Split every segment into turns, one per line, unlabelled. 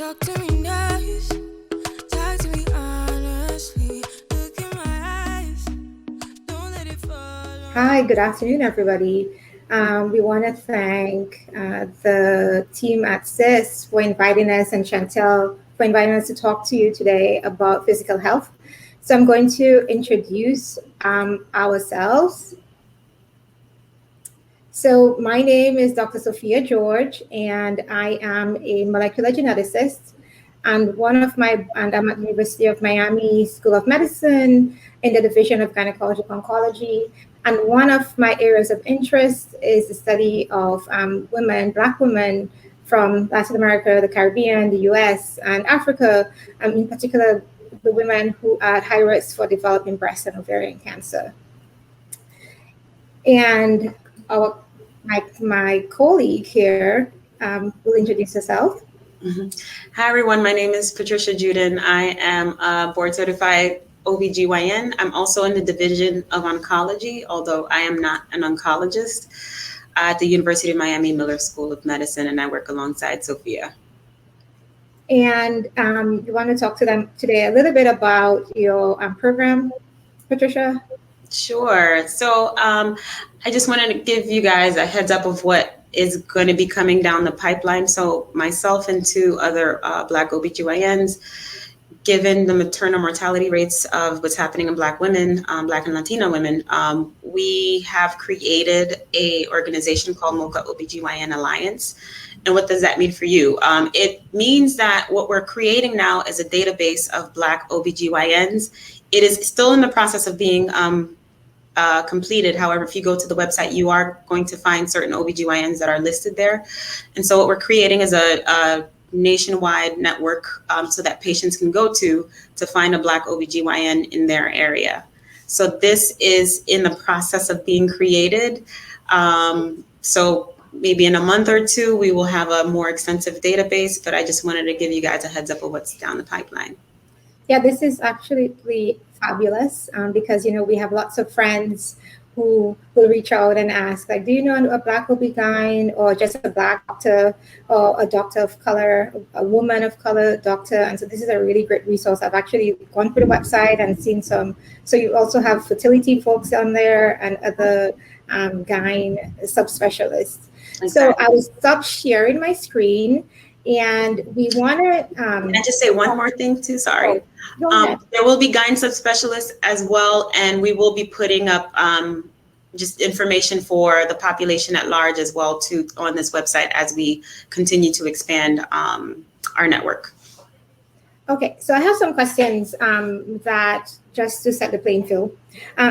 talk to me nice, talk to me honestly, look in my eyes, don't let it fall.
Hi, good afternoon, everybody. We want to thank the team at CIS for inviting us and Chantel for inviting us to talk to you today about physical health. So I'm going to introduce ourselves. So my name is Dr. Sophia George, and I am a molecular geneticist. And I'm at the University of Miami School of Medicine in the Division of Gynecologic Oncology. And one of my areas of interest is the study of women, Black women from Latin America, the Caribbean, the US, and Africa, in particular, the women who are at high risk for developing breast and ovarian cancer. And my colleague here will introduce herself.
Hi, everyone. My name is Patricia Juden. I am a board certified OBGYN. I'm also in the Division of Oncology, although I am not an oncologist, at the University of Miami Miller School of Medicine, and I work alongside Sophia.
And you want to talk to them today a little bit about your program, Patricia?
Sure. So I just wanted to give you guys a heads up of what is going to be coming down the pipeline. So myself and two other Black OBGYNs, given the maternal mortality rates of what's happening in Black women, Black and Latina women, we have created a organization called MOKA OBGYN Alliance. And what does that mean for you? It means that what we're creating now is a database of Black OBGYNs. It is still in the process of being completed. However, if you go to the website, you are going to find certain OBGYNs that are listed there. And so what we're creating is a nationwide network so that patients can go to find a Black OBGYN in their area. So this is in the process of being created. So maybe in a month or two, we will have a more extensive database, but I just wanted to give you guys a heads up of what's down the pipeline.
Yeah, this is actually fabulous because, we have lots of friends who will reach out and ask, like, do you know a Black OB-GYN or just a Black doctor or a doctor of color, a woman of color doctor? And so this is a really great resource. I've actually gone through the website and seen some. So you also have fertility folks on there and other GYN subspecialists. Exactly. So I will stop sharing my screen. And we want to...
Can I just say one more thing too? Sorry. There will be GYN subspecialists as well, and we will be putting up just information for the population at large as well too on this website as we continue to expand our network.
Okay, so I have some questions that just to set the playing field.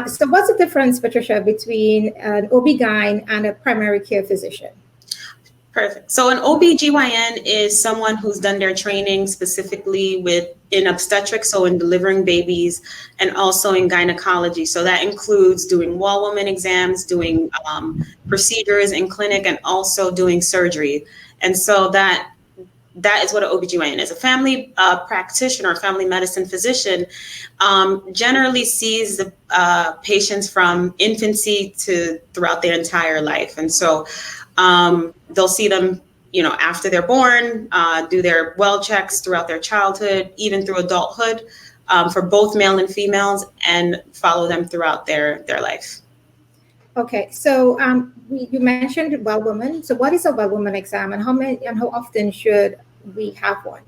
So what's the difference, Patricia, between an OB-GYN and a primary care physician?
Perfect. So an OBGYN is someone who's done their training specifically in obstetrics, so in delivering babies, and also in gynecology. So that includes doing wall woman exams, doing procedures in clinic, and also doing surgery. And so that is what an OBGYN is. A family practitioner, a family medicine physician, generally sees the patients from infancy to throughout their entire life. And so they'll see them, after they're born, do their well checks throughout their childhood, even through adulthood, for both male and females, and follow them throughout their life.
Okay, so you mentioned well woman. So what is a well woman exam, and how often should we have one?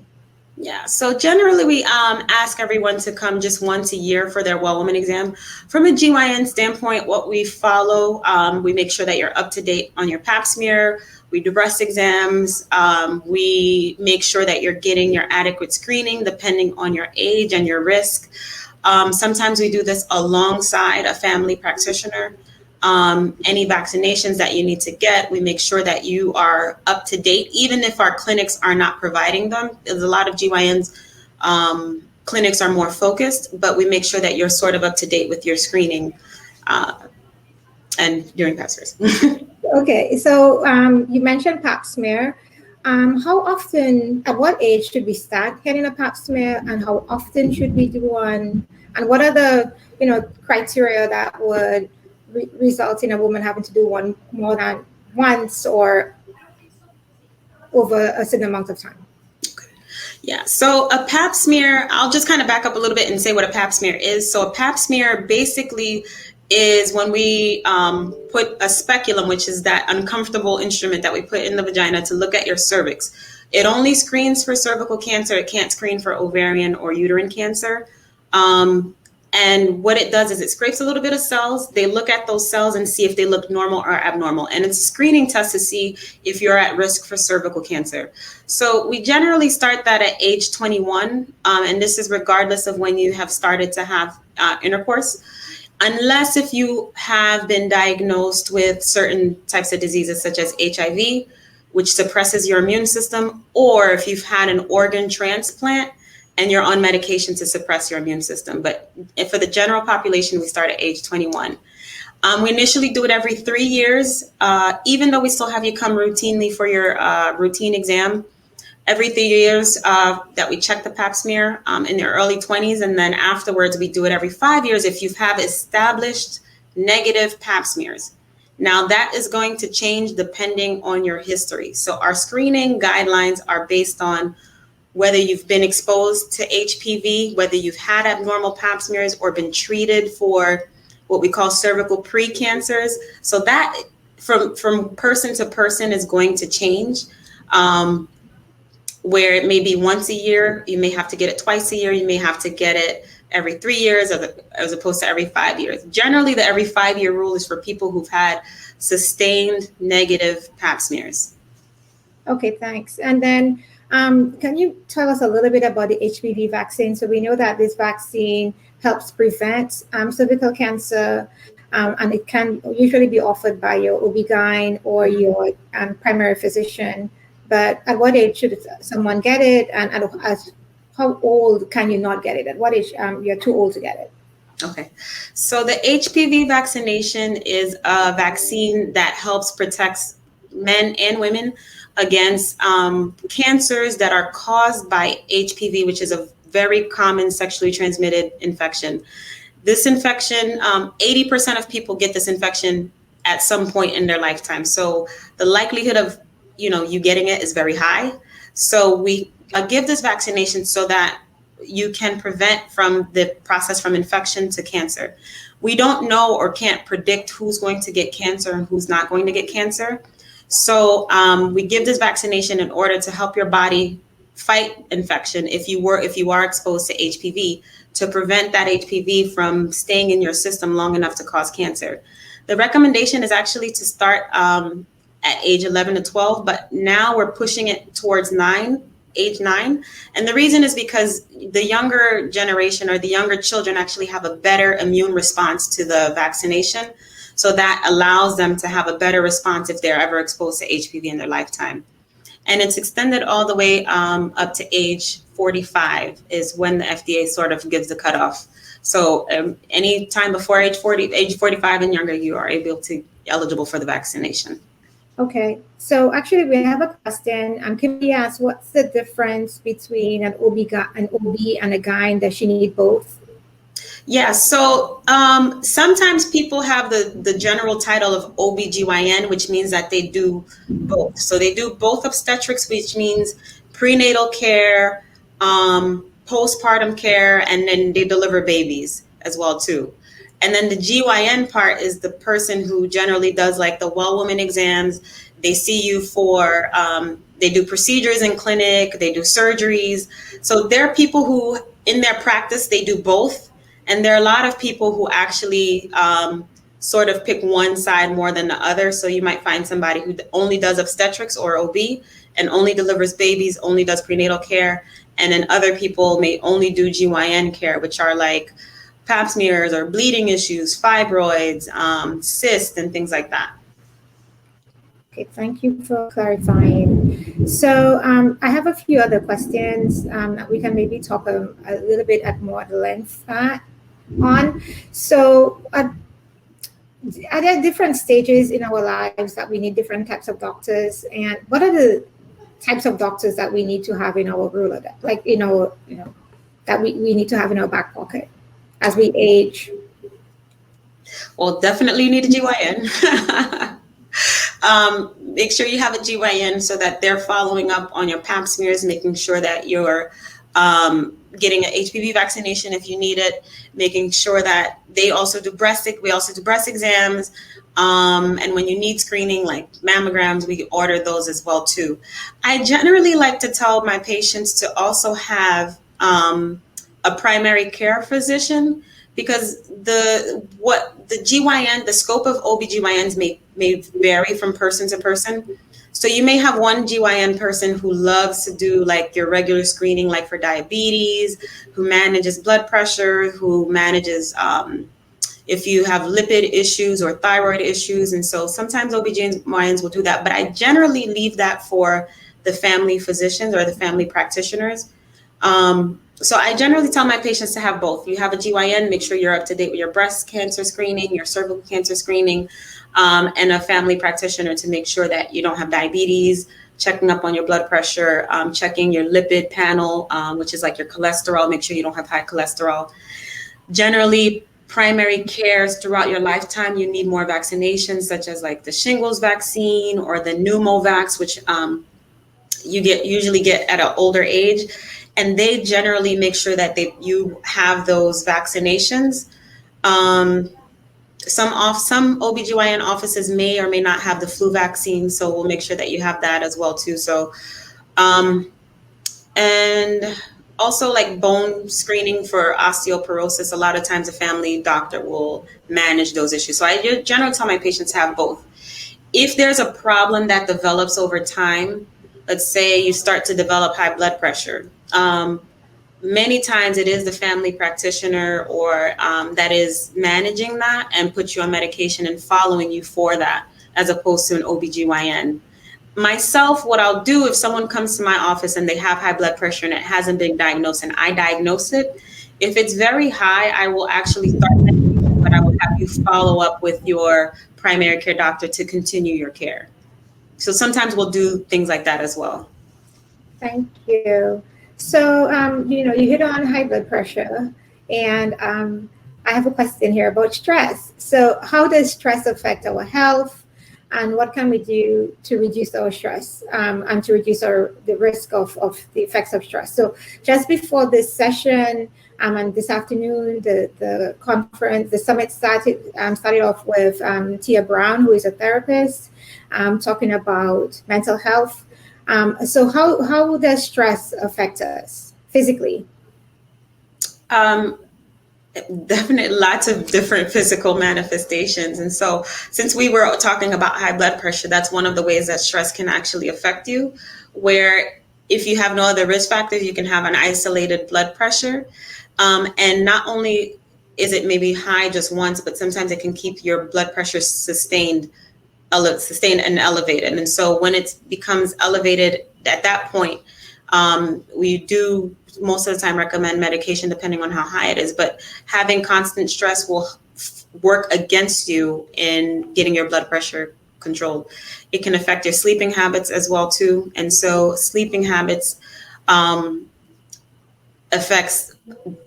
Yeah, so generally we ask everyone to come just once a year for their well woman exam. From a GYN standpoint, what we follow, we make sure that you're up to date on your Pap Smear. We do breast exams. We make sure that you're getting your adequate screening depending on your age and your risk. Sometimes we do this alongside a family practitioner. Any vaccinations that you need to get, we make sure that you are up to date, even if our clinics are not providing them. There's a lot of GYNs, clinics are more focused, but we make sure that you're sort of up to date with your screening and during Pap smears.
Okay, so you mentioned Pap smear. How often, at what age should we start getting a Pap smear, and how often should we do one? And what are the criteria that would result in a woman having to do one more than once or over a certain amount of time?
Yeah, so a Pap smear, I'll just kind of back up a little bit and say what a Pap smear is. So a Pap smear basically is when we put a speculum, which is that uncomfortable instrument that we put in the vagina to look at your cervix. It only screens for cervical cancer. It can't screen for ovarian or uterine cancer. And what it does is it scrapes a little bit of cells. They look at those cells and see if they look normal or abnormal. And it's a screening test to see if you're at risk for cervical cancer. So we generally start that at age 21. And this is regardless of when you have started to have intercourse. Unless if you have been diagnosed with certain types of diseases such as HIV, which suppresses your immune system, or if you've had an organ transplant and you're on medication to suppress your immune system. But for the general population, we start at age 21. We initially do it every 3 years, even though we still have you come routinely for your routine exam. Every 3 years that we check the Pap smear in your early 20s, and then afterwards we do it every 5 years if you have established negative Pap smears. Now that is going to change depending on your history. So our screening guidelines are based on whether you've been exposed to HPV, whether you've had abnormal Pap smears or been treated for what we call cervical precancers. So that from person to person is going to change. Where it may be once a year, you may have to get it twice a year, you may have to get it every 3 years as opposed to every 5 years. Generally, the every 5 year rule is for people who've had sustained negative Pap smears.
Okay, thanks. And then can you tell us a little bit about the HPV vaccine? So we know that this vaccine helps prevent cervical cancer, and it can usually be offered by your Obgyn or your primary physician. But at what age should someone get it? And how old can you not get it? At what age you're too old to get it?
Okay, so the HPV vaccination is a vaccine that helps protect men and women against cancers that are caused by HPV, which is a very common sexually transmitted infection. This infection, 80% of people get this infection at some point in their lifetime. So the likelihood of you getting it is very high. So we give this vaccination so that you can prevent from the process from infection to cancer. We don't know or can't predict who's going to get cancer and who's not going to get cancer. So we give this vaccination in order to help your body fight infection if you are exposed to HPV, to prevent that HPV from staying in your system long enough to cause cancer. The recommendation is actually to start at age 11 to 12, but now we're pushing it towards age 9. And the reason is because the younger generation or the younger children actually have a better immune response to the vaccination. So that allows them to have a better response if they're ever exposed to HPV in their lifetime. And it's extended all the way up to age 45 is when the FDA sort of gives the cutoff. So any time before age 45 and younger, you are eligible for the vaccination.
Okay, so actually we have a question. Can we ask what's the difference between an OB and a GYN? Does she need both?
Yeah, so sometimes people have the general title of OBGYN, which means that they do both. So they do both obstetrics, which means prenatal care, postpartum care, and then they deliver babies as well too. And then the GYN part is the person who generally does like the well woman exams. They see you for, they do procedures in clinic, they do surgeries. So there are people who in their practice, they do both. And there are a lot of people who actually sort of pick one side more than the other. So you might find somebody who only does obstetrics or OB and only delivers babies, only does prenatal care. And then other people may only do GYN care, which are like Pap smears or bleeding issues, fibroids, cysts, and things like that.
Okay, thank you for clarifying. So I have a few other questions that we can maybe talk a little bit at more length on. So are there different stages in our lives that we need different types of doctors? And what are the types of doctors that we need to have in our Rolodex, like, that we need to have in our back pocket as we age?
Well, definitely need a GYN. Make sure you have a GYN so that they're following up on your Pap smears, making sure that you're getting an HPV vaccination if you need it, making sure that we also do breast exams. And when you need screening like mammograms, we order those as well too. I generally like to tell my patients to also have a primary care physician, because the GYN, the scope of OBGYNs may vary from person to person. So you may have one GYN person who loves to do like your regular screening, like for diabetes, who manages blood pressure, who manages if you have lipid issues or thyroid issues. And so sometimes OBGYNs will do that, but I generally leave that for the family physicians or the family practitioners. So I generally tell my patients to have both. You have a GYN, make sure you're up to date with your breast cancer screening, your cervical cancer screening, and a family practitioner to make sure that you don't have diabetes, checking up on your blood pressure, checking your lipid panel, which is like your cholesterol, make sure you don't have high cholesterol. Generally, primary cares throughout your lifetime, you need more vaccinations, such as like the shingles vaccine or the pneumovax, which you usually get at an older age. And they generally make sure that you have those vaccinations. Some OBGYN offices may or may not have the flu vaccine, so we'll make sure that you have that as well too. So, and also like bone screening for osteoporosis, a lot of times a family doctor will manage those issues. So I generally tell my patients to have both. If there's a problem that develops over time, let's say you start to develop high blood pressure, many times it is the family practitioner or that is managing that and puts you on medication and following you for that, as opposed to an OBGYN. Myself, what I'll do if someone comes to my office and they have high blood pressure and it hasn't been diagnosed and I diagnose it, if it's very high, I will actually start medication, but I will have you follow up with your primary care doctor to continue your care. So sometimes we'll do things like that as well.
Thank you. So, you hit on high blood pressure, and I have a question here about stress. So how does stress affect our health, and what can we do to reduce our stress and to reduce the risk of the effects of stress? So just before this session and this afternoon, the conference, the summit started off with Tia Brown, who is a therapist, talking about mental health. So how does stress affect us physically?
Definitely lots of different physical manifestations. And so since we were talking about high blood pressure, that's one of the ways that stress can actually affect you, where if you have no other risk factors, you can have an isolated blood pressure. And not only is it maybe high just once, but sometimes it can keep your blood pressure sustained and elevated. And so when it becomes elevated at that point, we do most of the time recommend medication depending on how high it is, but having constant stress will work against you in getting your blood pressure controlled. It can affect your sleeping habits as well too. And so sleeping habits affects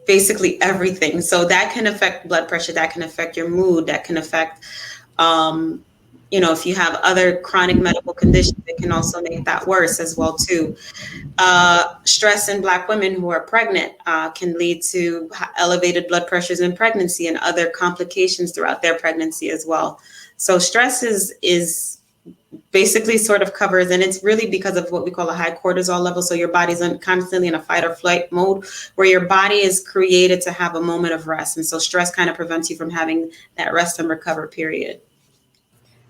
basically everything. So that can affect blood pressure, that can affect your mood, that can affect if you have other chronic medical conditions, it can also make that worse as well too. Stress in Black women who are pregnant can lead to elevated blood pressures in pregnancy and other complications throughout their pregnancy as well. So stress is basically sort of covers, and it's really because of what we call a high cortisol level. So your body's constantly in a fight or flight mode, where your body is created to have a moment of rest. And so stress kind of prevents you from having that rest and recover period.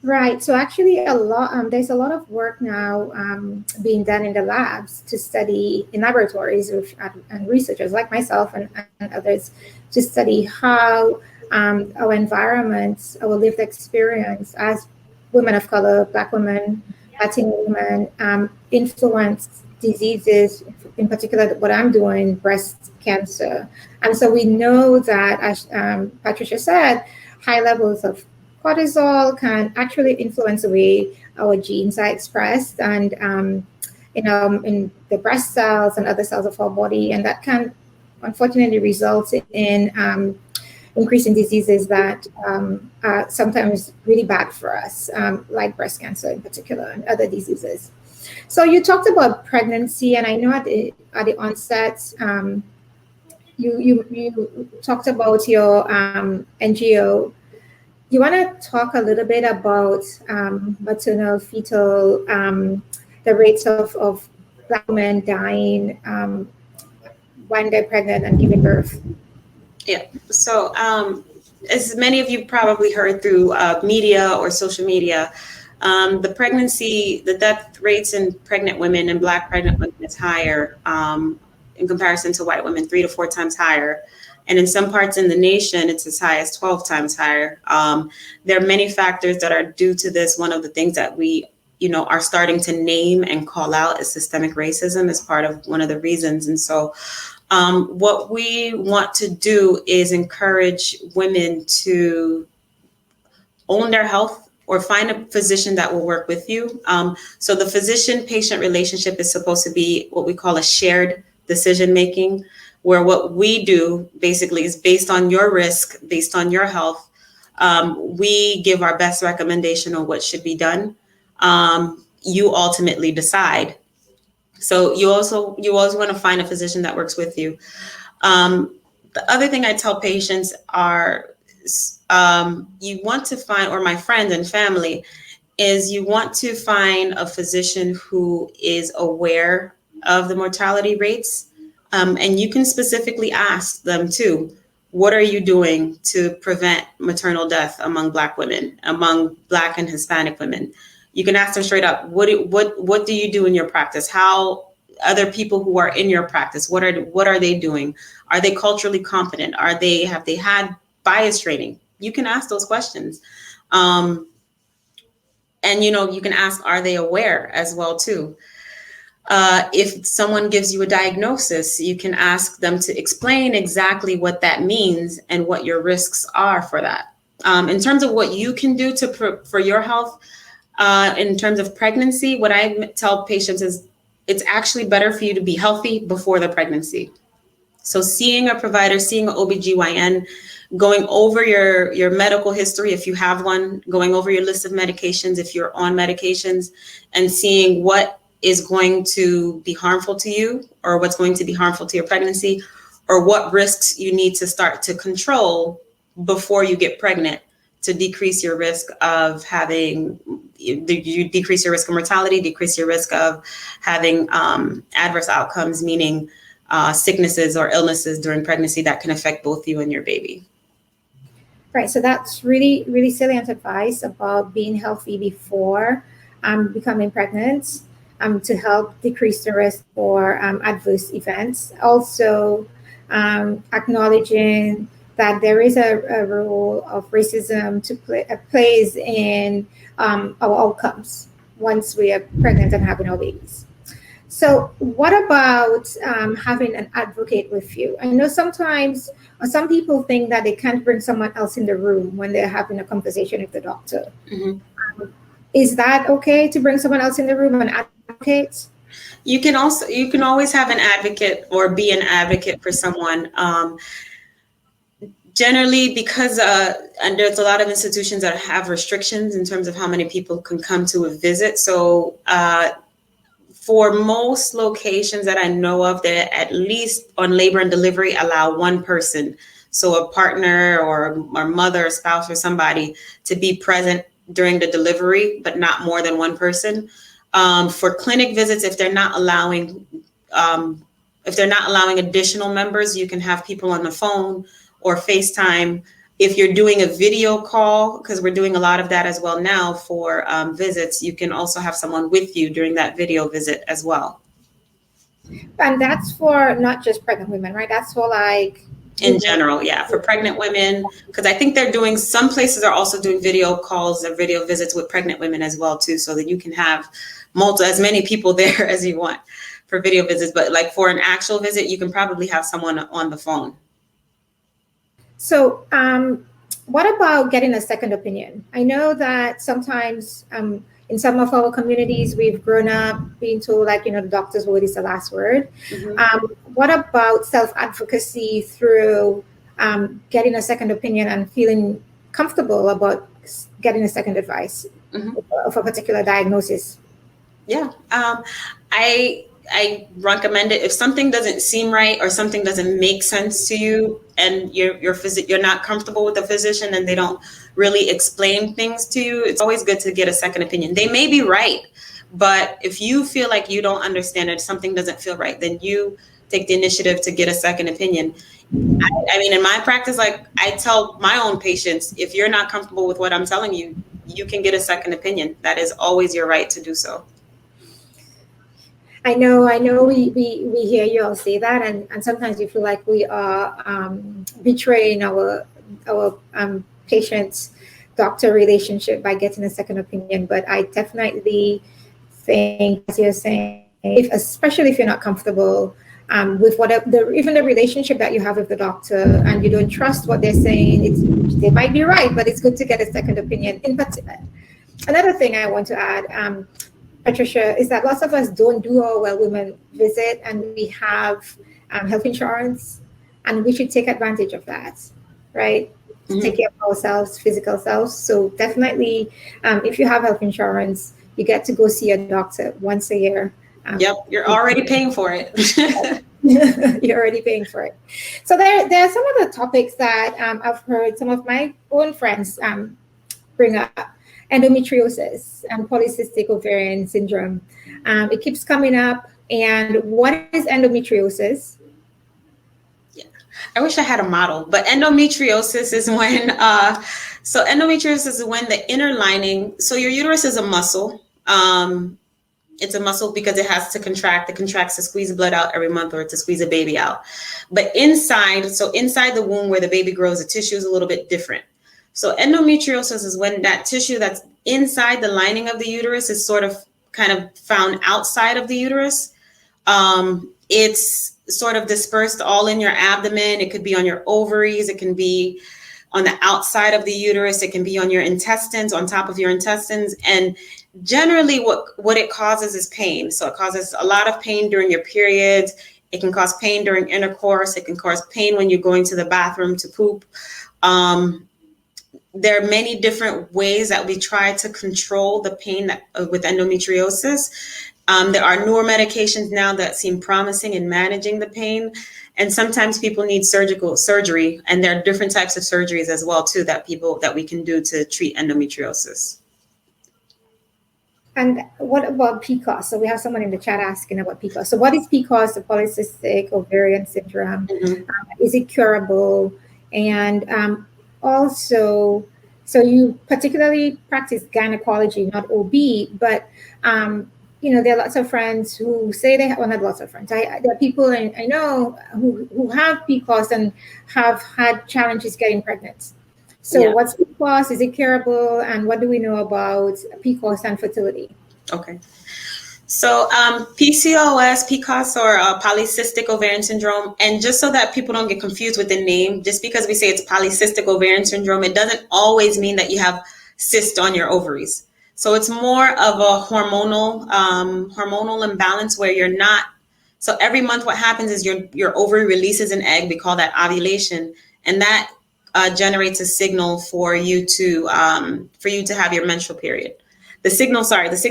Right. So actually, there's a lot of work now being done in the labs to study in laboratories and researchers like myself and others to study how our environments, our lived experience as women of color, Black women, Latin women, influence diseases, in particular what I'm doing, breast cancer. And so we know that, as Patricia said, high levels of cortisol can actually influence the way our genes are expressed and in the breast cells and other cells of our body, and that can unfortunately result in increasing diseases that are sometimes really bad for us, like breast cancer in particular and other diseases. So you talked about pregnancy, and I know at the onset, you talked about your NGO. You want to talk a little bit about maternal fetal, the rates of Black women dying when they're pregnant and giving birth?
Yeah. So, as many of you probably heard through media or social media, the death rates in pregnant women and Black pregnant women is higher in comparison to white women, 3 to 4 times higher. And in some parts in the nation, it's as high as 12 times higher. There are many factors that are due to this. One of the things that we, are starting to name and call out is systemic racism as part of one of the reasons. And so what we want to do is encourage women to own their health or find a physician that will work with you. So the physician-patient relationship is supposed to be what we call a shared decision-making, where what we do basically is based on your risk, based on your health. We give our best recommendation on what should be done. You ultimately decide. So you always want to find a physician that works with you. The other thing I tell patients are, you want to find, or my friends and family, is you want to find a physician who is aware of the mortality rates. And you can specifically ask them too, what are you doing to prevent maternal death among Black women, among Black and Hispanic women? You can ask them straight up, what do you do in your practice? How other people who are in your practice, what are they doing? Are they culturally competent? Have they had bias training? You can ask those questions. And you can ask, are they aware as well too? If someone gives you a diagnosis, you can ask them to explain exactly what that means and what your risks are for that. In terms of what you can do for your health, in terms of pregnancy, what I tell patients is it's actually better for you to be healthy before the pregnancy. So seeing a provider, seeing an OBGYN, going over your medical history, if you have one, going over your list of medications, if you're on medications, and seeing what is going to be harmful to you or what's going to be harmful to your pregnancy, or what risks you need to start to control before you get pregnant to decrease your risk of you decrease your risk of mortality, decrease your risk of having adverse outcomes, meaning sicknesses or illnesses during pregnancy that can affect both you and your baby.
Right. So that's really, really salient advice about being healthy before becoming pregnant, to help decrease the risk for adverse events. Also, acknowledging that there is a role of racism plays in our outcomes once we are pregnant and having our babies. So what about having an advocate with you? I know sometimes some people think that they can't bring someone else in the room when they're having a conversation with the doctor. Mm-hmm. Is that okay to bring someone else in the room and advocate?
You can always have an advocate or be an advocate for someone. Generally, because and there's a lot of institutions that have restrictions in terms of how many people can come to a visit. So for most locations that I know of, they at least on labor and delivery allow one person. So a partner or mother, or spouse, or somebody to be present during the delivery, but not more than one person. For clinic visits, if they're not allowing additional members, you can have people on the phone or FaceTime. If you're doing a video call, because we're doing a lot of that as well now for visits, you can also have someone with you during that video visit as well.
And that's for not just pregnant women, right? That's for
in general, yeah, for pregnant women, because I think some places are also doing video calls and video visits with pregnant women as well too, so that you can have as many people there as you want for video visits. But for an actual visit, you can probably have someone on the phone.
So what about getting a second opinion? I know that sometimes in some of our communities, we've grown up being told the doctor's word is the last word. Mm-hmm. What about self-advocacy through getting a second opinion and feeling comfortable about getting a second advice of a particular diagnosis?
Yeah. I recommend it if something doesn't seem right or something doesn't make sense to you, and you're not comfortable with the physician and they don't really explain things to you. It's always good to get a second opinion. They may be right, but if you feel like you don't understand it, something doesn't feel right, then you take the initiative to get a second opinion. I mean, in my practice, like I tell my own patients, if you're not comfortable with what I'm telling you, you can get a second opinion. That is always your right to do so.
I know we hear you all say that, and sometimes we feel like we are betraying our patient's doctor relationship by getting a second opinion. But I definitely think, as you're saying, especially if you're not comfortable with even the relationship that you have with the doctor, and you don't trust what they're saying, they might be right, but it's good to get a second opinion. In particular, another thing I want to add, Patricia, is that lots of us don't do our well women visit, and we have health insurance, and we should take advantage of that, right? To take care of ourselves, physical selves. So definitely, if you have health insurance, you get to go see a doctor once a year.
Yep, you're already paying for it.
You're already paying for it. So there are some of the topics that I've heard some of my own friends bring up. Endometriosis and polycystic ovarian syndrome. It keeps coming up. And what is endometriosis?
Yeah, I wish I had a model, but endometriosis is when, endometriosis is when the inner lining, so your uterus is a muscle. It's a muscle because it has to contract. It contracts to squeeze blood out every month or to squeeze a baby out. But inside the womb where the baby grows, the tissue is a little bit different. So endometriosis is when that tissue that's inside the lining of the uterus is sort of kind of found outside of the uterus. It's sort of dispersed all in your abdomen. It could be on your ovaries. It can be on the outside of the uterus. It can be on your intestines, on top of your intestines. And generally what it causes is pain. So it causes a lot of pain during your periods. It can cause pain during intercourse. It can cause pain when you're going to the bathroom to poop. There are many different ways that we try to control the pain with endometriosis. There are newer medications now that seem promising in managing the pain. And sometimes people need surgery. And there are different types of surgeries as well, too, that we can do to treat endometriosis.
And what about PCOS? So we have someone in the chat asking about PCOS. So what is PCOS, the polycystic ovarian syndrome? Is it curable? And also, so you particularly practice gynecology, not OB, but there are lots of friends who say they have, well, not lots of friends. There are people I know who have PCOS and have had challenges getting pregnant. So what's PCOS? Is it curable? And what do we know about PCOS and fertility? Okay.
So PCOS, PCOS, or polycystic ovarian syndrome, and just so that people don't get confused with the name, just because we say it's polycystic ovarian syndrome, it doesn't always mean that you have cysts on your ovaries. So it's more of a hormonal imbalance where you're not. So every month what happens is your ovary releases an egg. We call that ovulation, and that generates a signal for you to have your menstrual period. The signal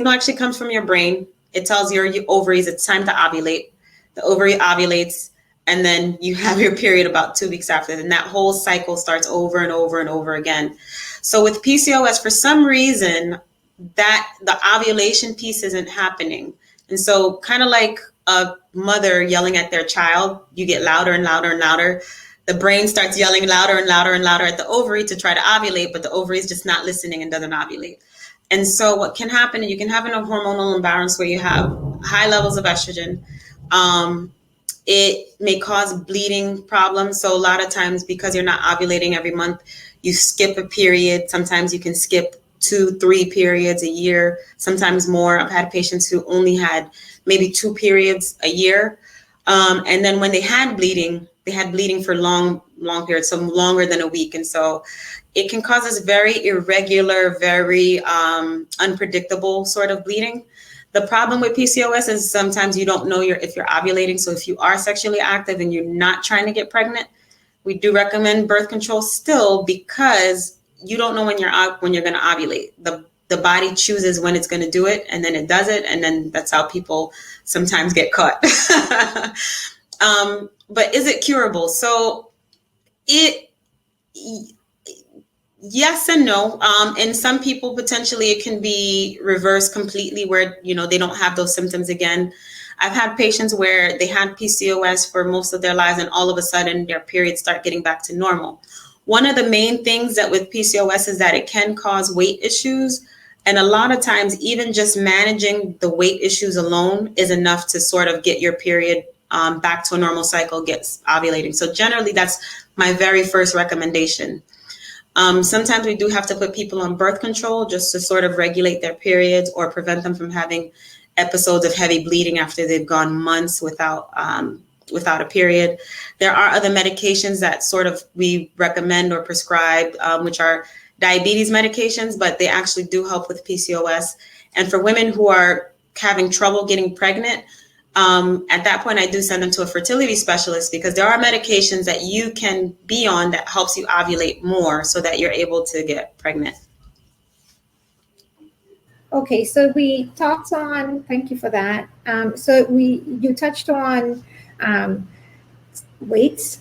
actually comes from your brain. It tells your ovaries it's time to ovulate. The ovary ovulates, and then you have your period about 2 weeks after. And that whole cycle starts over and over and over again. So with PCOS, for some reason, that the ovulation piece isn't happening. And so kind of like a mother yelling at their child, you get louder and louder and louder. The brain starts yelling louder and louder and louder at the ovary to try to ovulate, but the ovary is just not listening and doesn't ovulate. And so what can happen, you can have a hormonal imbalance where you have high levels of estrogen. It may cause bleeding problems. So a lot of times, because you're not ovulating every month, you skip a period. Sometimes you can skip 2-3 periods a year, sometimes more. I've had patients who only had maybe 2 periods a year. And then when they had bleeding for long periods, so longer than a week. And so it can cause this very irregular, very unpredictable sort of bleeding. The problem with PCOS is sometimes you don't know if you're ovulating. So if you are sexually active and you're not trying to get pregnant, We do recommend birth control still because you don't know when you're going to ovulate. The body chooses when it's going to do it, and then it does it, and then that's how people sometimes get caught. But is it curable? So yes and no. In some people, potentially it can be reversed completely where, they don't have those symptoms again. I've had patients where they had PCOS for most of their lives and all of a sudden their periods start getting back to normal. One of the main things that with PCOS is that it can cause weight issues. And a lot of times, even just managing the weight issues alone is enough to sort of get your period back to a normal cycle, gets ovulating. So generally, that's my very first recommendation. Sometimes we do have to put people on birth control just to sort of regulate their periods or prevent them from having episodes of heavy bleeding after they've gone months without a period. There are other medications that sort of we recommend or prescribe, which are diabetes medications, but they actually do help with PCOS. And for women who are having trouble getting pregnant, at that point, I do send them to a fertility specialist because there are medications that you can be on that helps you ovulate more so that you're able to get pregnant.
Okay, so we talked on, thank you for that. You touched on weight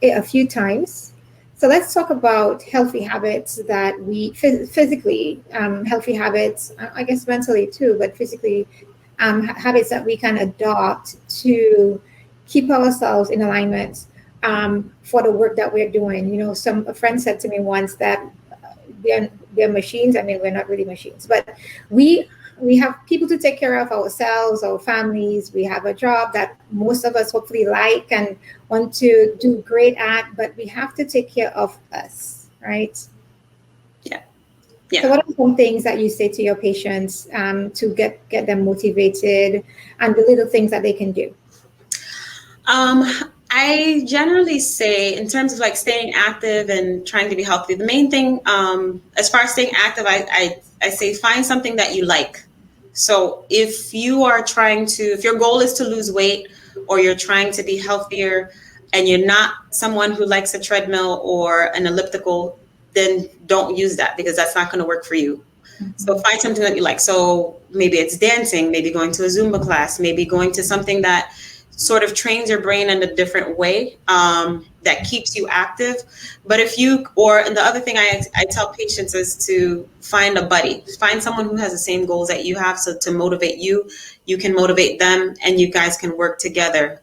a few times. So let's talk about healthy habits that we physically, healthy habits, I guess mentally too, but physically, habits that we can adopt to keep ourselves in alignment for the work that we're doing. A friend said to me once that they're machines. I mean, we're not really machines, but we have people to take care of ourselves, our families. We have a job that most of us hopefully like and want to do great at, but we have to take care of us, right?
Yeah.
So what are some things that you say to your patients to get them motivated and the little things that they can do?
I generally say in terms of like staying active and trying to be healthy, the main thing as far as staying active, I say find something that you like. So if your goal is to lose weight or you're trying to be healthier and you're not someone who likes a treadmill or an elliptical, then don't use that because that's not going to work for you. Mm-hmm. So find something that you like. So maybe it's dancing, maybe going to a Zumba class, maybe going to something that sort of trains your brain in a different way that keeps you active. But and the other thing I tell patients is to find a buddy, find someone who has the same goals that you have. So to motivate you, you can motivate them and you guys can work together.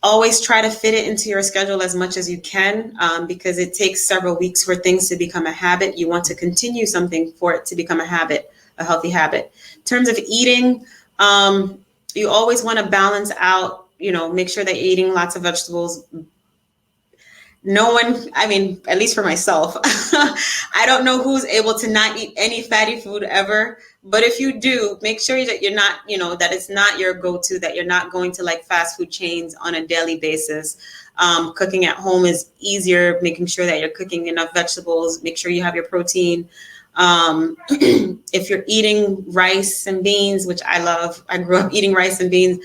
Always try to fit it into your schedule as much as you can because it takes several weeks for things to become a habit. You want to continue something for it to become a habit, a healthy habit. In terms of eating, you always want to balance out, make sure that you're eating lots of vegetables. At least for myself, I don't know who's able to not eat any fatty food ever. But if you do, make sure that you're not, that it's not your go-to, that you're not going to like fast food chains on a daily basis. Cooking at home is easier, making sure that you're cooking enough vegetables, make sure you have your protein. If you're eating rice and beans, which I love, I grew up eating rice and beans,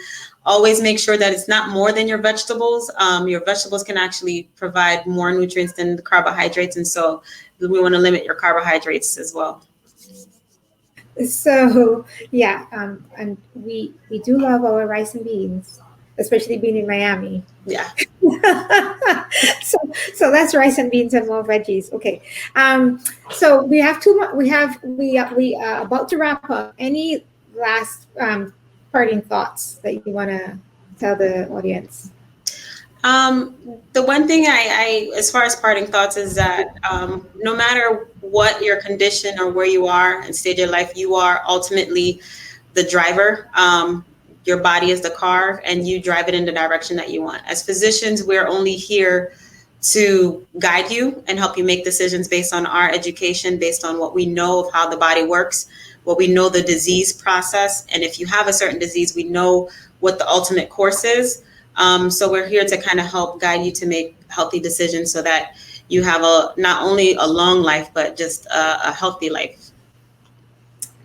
always make sure that it's not more than your vegetables. Your vegetables can actually provide more nutrients than the carbohydrates. And so we want to limit your carbohydrates as well.
So, and we do love our rice and beans, especially being in Miami.
Yeah.
So that's rice and beans and more veggies. Okay. So we have we are about to wrap up. Any last parting thoughts that you want to tell the audience?
The one thing I as far as parting thoughts is that no matter what your condition or where you are and stage of life, you are ultimately the driver. Your body is the car and you drive it in the direction that you want. As physicians, we're only here to guide you and help you make decisions based on our education, based on what we know of how the body works, what we know the disease process. And if you have a certain disease, we know what the ultimate course is. So we're here to kind of help guide you to make healthy decisions so that you have not only a long life, but just a healthy life.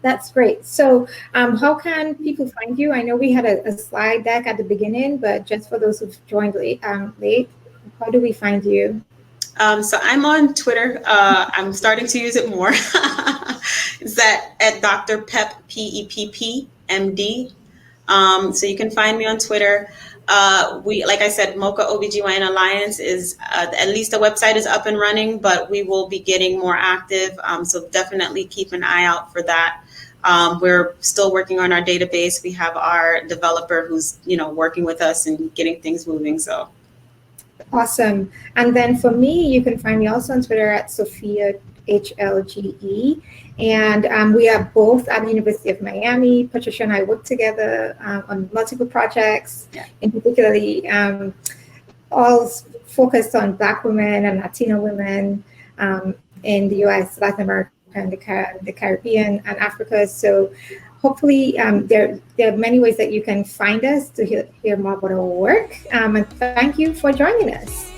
That's great. So how can people find you? I know we had a slide deck at the beginning, but just for those who've joined late, How do we find you?
So I'm on Twitter. I'm starting to use it more. It's at Dr. Pep, P-E-P-P, M-D. So you can find me on Twitter. Like I said, MOKA OBGYN Alliance is, at least the website is up and running, but we will be getting more active. So definitely keep an eye out for that. We're still working on our database. We have our developer who's, working with us and getting things moving. So.
Awesome. And then for me, you can find me also on Twitter at Sophia HLGE. And we are both at the University of Miami. Patricia and I work together on multiple projects, and particularly all focused on Black women and Latino women in the US, Latin America, and the Caribbean and Africa. So hopefully there are many ways that you can find us to hear more about our work. And thank you for joining us.